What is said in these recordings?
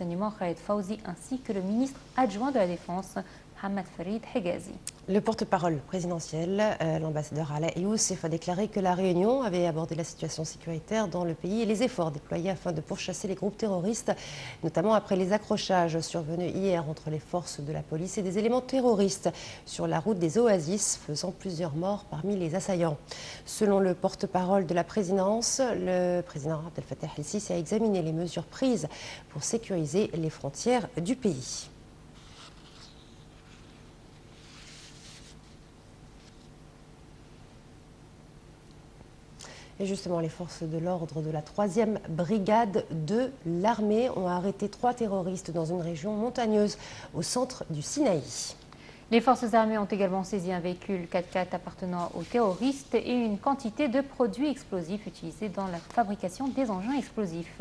renseignement Khaled Fawzi ainsi que le ministre adjoint de la Défense, Mohamed Farid Hegazi. Le porte-parole présidentiel, l'ambassadeur Ala Youssef, a déclaré que la Réunion avait abordé la situation sécuritaire dans le pays et les efforts déployés afin de pourchasser les groupes terroristes, notamment après les accrochages survenus hier entre les forces de la police et des éléments terroristes sur la route des Oasis, faisant plusieurs morts parmi les assaillants. Selon le porte-parole de la présidence, le président Abdel Fattah el-Sisi a examiné les mesures prises pour sécuriser les frontières du pays. Et justement, les forces de l'ordre de la 3e brigade de l'armée ont arrêté 3 terroristes dans une région montagneuse au centre du Sinaï. Les forces armées ont également saisi un véhicule 4x4 appartenant aux terroristes et une quantité de produits explosifs utilisés dans la fabrication des engins explosifs.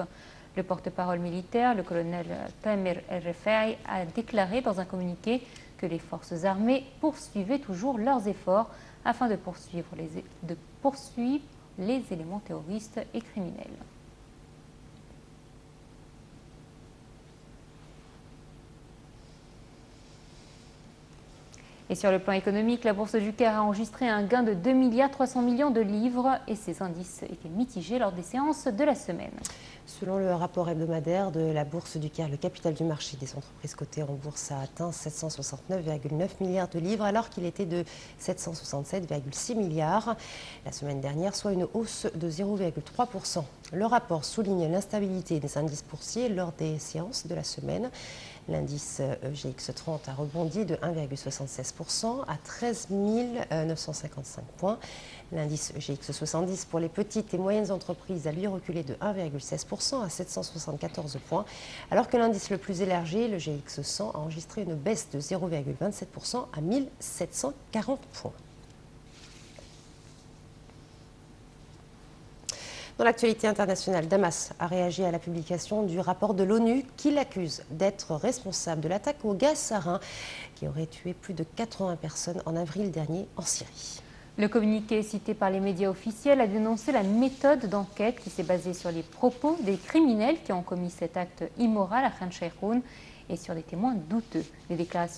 Le porte-parole militaire, le colonel Tamir El-Refai, a déclaré dans un communiqué que les forces armées poursuivaient toujours leurs efforts afin de poursuivre les éléments terroristes et criminels. Et sur le plan économique, la bourse du Caire a enregistré un gain de 2,3 milliards de livres et ses indices étaient mitigés lors des séances de la semaine. Selon le rapport hebdomadaire de la bourse du Caire, le capital du marché des entreprises cotées en bourse a atteint 769,9 milliards de livres alors qu'il était de 767,6 milliards la semaine dernière, soit une hausse de 0,3%. Le rapport souligne l'instabilité des indices boursiers lors des séances de la semaine. L'indice GX30 a rebondi de 1,76% à 13 955 points. L'indice GX70 pour les petites et moyennes entreprises a lui reculé de 1,16% à 774 points, alors que l'indice le plus élargi, le GX100, a enregistré une baisse de 0,27% à 1740 points. Dans l'actualité internationale, Damas a réagi à la publication du rapport de l'ONU qui l'accuse d'être responsable de l'attaque au gaz sarin qui aurait tué plus de 80 personnes en avril dernier en Syrie. Le communiqué cité par les médias officiels a dénoncé la méthode d'enquête qui s'est basée sur les propos des criminels qui ont commis cet acte immoral à Khan Cheikhoun et sur des témoins douteux. Les déclarations